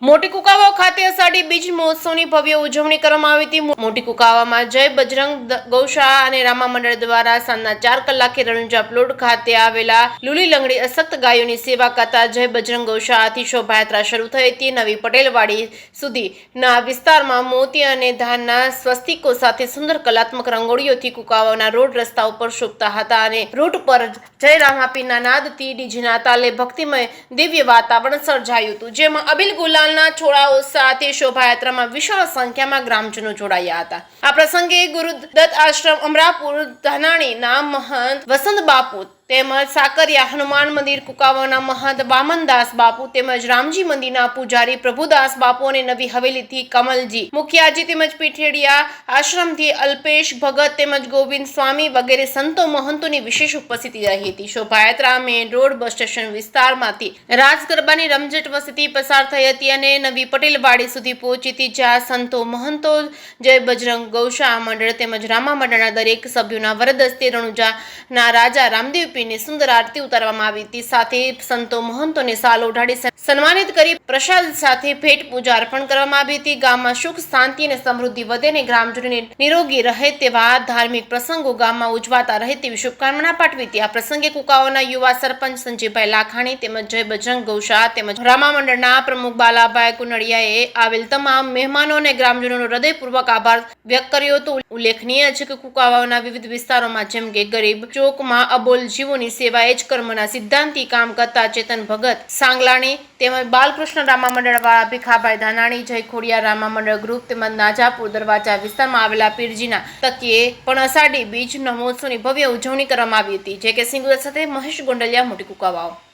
મોટી કુકાવાવ ખાતે અષાઢી બીજ મહોત્સવની ભવ્ય ઉજવણી કરવામાં આવી હતી। મોટી કુકાવામાં જય બજરંગ ગૌશાળા અને રામા મંડળ દ્વારા સાંજના 4 કલાકે રણુજા પ્લોટ ખાતે આવેલા લુલી લંગડી અશક્ત ગાયોની સેવા કરતા જય બજરંગ ગૌશાળાથી શોભાયાત્રા શરૂ થઈ હતી। નવી પટેલવાડી સુધીના વિસ્તારમાં મોતી અને ધાનના સ્વસ્તિકો સાથે સુંદર કલાત્મક રંગોળીઓથી કુકાવાવના રોડ રસ્તા ઉપર શોભતા હતા અને રોડ પર જય રામાપીરના નાદથી ડીજેના તાલે ભક્તિમય દિવ્ય વાતાવરણ સર્જાયું હતું, જેમાં અબિલ ગુલાલ છોડાઓ સાથે શોભાયાત્રામાં વિશાળ સંખ્યામાં ગ્રામજનો જોડાયા હતા। આ પ્રસંગે ગુરુદત્ત આશ્રમ અમરાપુર ધાનાણીના મહંત વસંત બાપુ તેમજ સાકરિયા હનુમાન મંદિર કુકાવાવના મહંત વામનદાસ બાપુ તેમજ રામજી મંદિરના પૂજારી પ્રભુદાસ બાપુ અને નવી હવેલીથી કમલજી મુખિયાજી તેમજ પીઠેડિયા આશ્રમથી અલ્પેશ ભગત તેમજ ગોવિંદ સ્વામી વગેરે સંતો મહંતોની વિશેષ ઉપસ્થિતિ રહી હતી। શોભાયાત્રા મેન રોડ બસ સ્ટેશન વિસ્તારમાંથી રાસ ગરબાની રમઝટ વસતી પસાર થઈ હતી અને નવી પટેલવાડી સુધી પહોંચી હતી, જ્યાં સંતો મહંતો જય બજરંગ ગૌશાળા મંડળ તેમજ રામા મંડળના દરેક સભ્યોના વરદસ્તે રણુજાના રાજા રામદેવ સુંદર આરતી ઉતારવામાં આવી હતી। સાથે સંતો મહંતોને સાલ ઓઢાડી સન્માનિત કરી પ્રસાદ સાથે ભેટ પૂજા અર્પણ કરવામાં આવી હતી। ગામમાં સુખ શાંતિ અને સમૃદ્ધિ વધે અને ગ્રામજનોને નિરોગી રહે તેવા ધાર્મિક પ્રસંગો ગામમાં ઉજવાતા રહે તેવી શુભકામના પાઠવી હતી। આ પ્રસંગે કુકાવાવના યુવા સરપંચ સંજયભાઈ લાખાણી તેમજ જય બજરંગ ગૌશાળા તેમજ રામા મંડળના પ્રમુખ બાલાભાઈ કુનડિયાએ આવેલ તમામ મહેમાનો અને ગ્રામજનોનો હૃદયપૂર્વક આભાર વ્યક્ત કર્યો હતો। ઉલ્લેખનીય છે કે કુકાવાવના વિવિધ વિસ્તારોમાં જેમ કે ગરીબ ચોકમાં અબોલ જીવોની સેવા એ જ કર્મના સિદ્ધાંતથી કામ કરતા ચેતન ભગત સાંગલાણી તેમજ બાલકૃષ્ણ રામા મંડળ વાળા ભીખાભાઈ ધાનાણી, જય ખોડિયાર રામા મંડળ ગ્રુપ તેમજ નાજાપુર દરવાજા વિસ્તારમાં આવેલા પીરજીના તકીએ પણ અષાઢી બીજ મહોત્સવની ભવ્ય ઉજવણી કરવામાં આવી હતી। જે કે સિંગુર સાથે મહેશ ગોંડલિયા, મોટી કુકાવાવ।